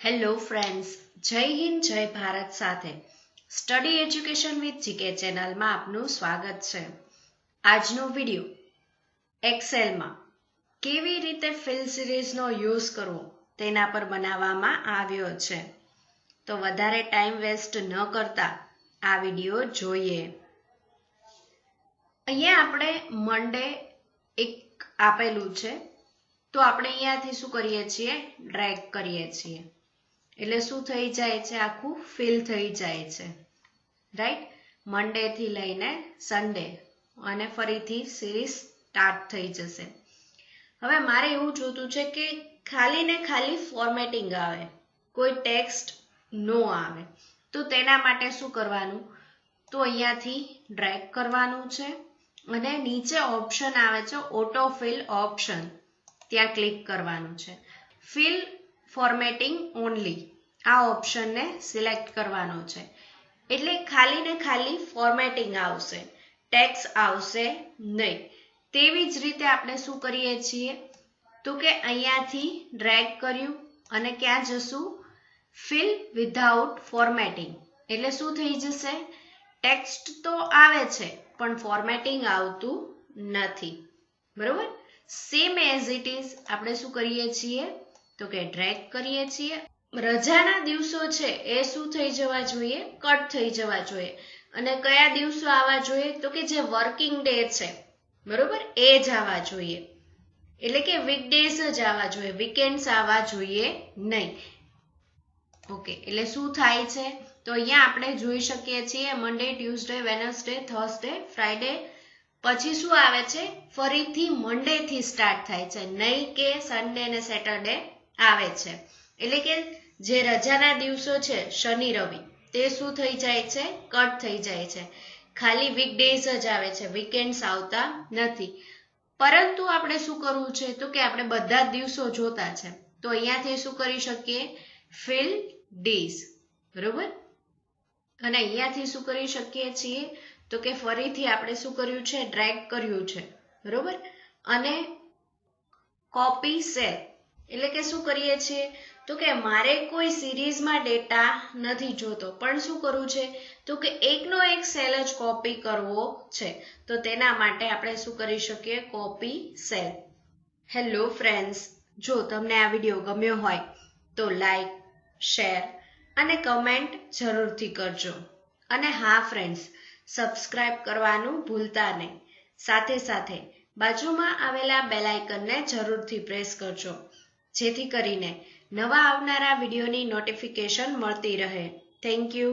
Hello friends, જય હિન્દ જય ભારત સાથે સ્ટડી એજ્યુકેશન વિથ જીકે ચેનલમાં આપનું સ્વાગત છે। આજનો વિડિયો એક્સેલમાં કેવી રીતે ફિલ સિરીઝનો યુઝ કરવો તેના પર બનાવવામાં આવ્યો છે। તો વધારે ટાઈમ વેસ્ટ ન કરતા આ વિડિયો જોઈએ। અહીંયા આપણે મંડે એક આપેલું છે, તો આપણે અહીંયાથી શું કરીએ છીએ, ડ્રેગ કરીએ છીએ એટલે શું થઈ જાય છે, આખું ફિલ થઈ જાય છે, રાઈટ। મંડે થી લઈને સન્ડે અને ફરીથી સિરીઝ સ્ટાર્ટ થઈ જશે। હવે મારે એવું જોતું છે કે ખાલી ને ખાલી ફોર્મેટિંગ આવે, કોઈ ટેક્સ્ટ નો આવે, તો તેના માટે શું કરવાનું, તો અહીંયાથી ડ્રેગ કરવાનું છે અને નીચે ઓપ્શન આવે છે ઓટો ફિલ ઓપ્શન, ત્યાં ક્લિક કરવાનું છે। ફિલ ફોર્મેટિંગ ઓનલી આ ઓપ્શનને સિલેક્ટ કરવાનો છે, એટલે ખાલી ને ખાલી ફોર્મેટિંગ આવશે, ટેક્સ આવશે નહીં। તેવી જ રીતે આપણે શું કરીએ છીએ, તો કે અહીંયાથી ડ્રેગ કર્યું અને ક્યાં જશું, ફિલ વિધાઉટ ફોર્મેટિંગ, એટલે શું થઈ જશે, ટેક્સ્ટ તો આવે છે પણ ફોર્મેટિંગ આવતું નથી, બરોબર। સેમ એઝ ઇટ ઇઝ આપણે શું કરીએ છીએ, તો કે ડ્રેગ કરીએ છીએ। રજાના દિવસો છે એ શું થઈ જવા જોઈએ, કટ થઈ જવા જોઈએ, અને કયા દિવસો આવવા જોઈએ, તો કે જે વર્કિંગ ડે છે, બરોબર, એ જ આવવા જોઈએ, એટલે કે વીકડેઝ જ આવવા જોઈએ, વીકેન્ડ્સ આવવા જોઈએ નહીં। ઓકે, એટલે શું થાય છે, તો અહીંયા આપણે જોઈ શકીએ છીએ મંડે, ટ્યુઝડે, વેનસડે, થર્સડે, ફ્રાઈડે, પછી શું આવે છે, ફરીથી મંડે થી સ્ટાર્ટ થાય છે, નહીં કે સન્ડે ને સેટરડે આવે છે, એટલે કે જે રજાના દિવસો છે શનિ રવિ, તે શું થઈ જાય છે, કટ થઈ જાય છે, ખાલી વીકડેઝ જ આવે છે, વીકેન્ડ્સ આવતા નથી। પરંતુ આપણે શું કરવું છે, તો કે આપણે બધા જ દિવસો જોતા છે, તો અહીંયાથી શું કરી શકીએ, ફિલ ડેઝ, બરોબર, અને અહીંયાથી શું કરી શકીએ છીએ, તો કે ફરીથી આપણે શું કર્યું છે, ડ્રેગ કર્યું છે, બરોબર, અને કોપી સેલ, એટલે કે શું કરીએ છીએ, તો કે મારે કોઈ સિરીઝમાં ડેટા નથી જોતો, પણ શું કરવું છે, તો કે એકનો એક સેલ જ કોપી કરવો છે, તો તેના માટે આપણે શું કરી શકીએ, કોપી સેલ। હેલો ફ્રેન્ડ્સ, જો તમને આ વિડીયો ગમ્યો હોય તો લાઈક, શેર અને કમેન્ટ જરૂરથી કરજો, અને હા ફ્રેન્ડ્સ, સબસ્ક્રાઇબ કરવાનું ભૂલતા નહીં, સાથે સાથે બાજુમાં આવેલા બેલ આઇકનને જરૂરથી પ્રેસ કરજો, જેથી કરીને નવા આવનારા વિડીયોની નોટિફિકેશન મળતી રહે। Thank you.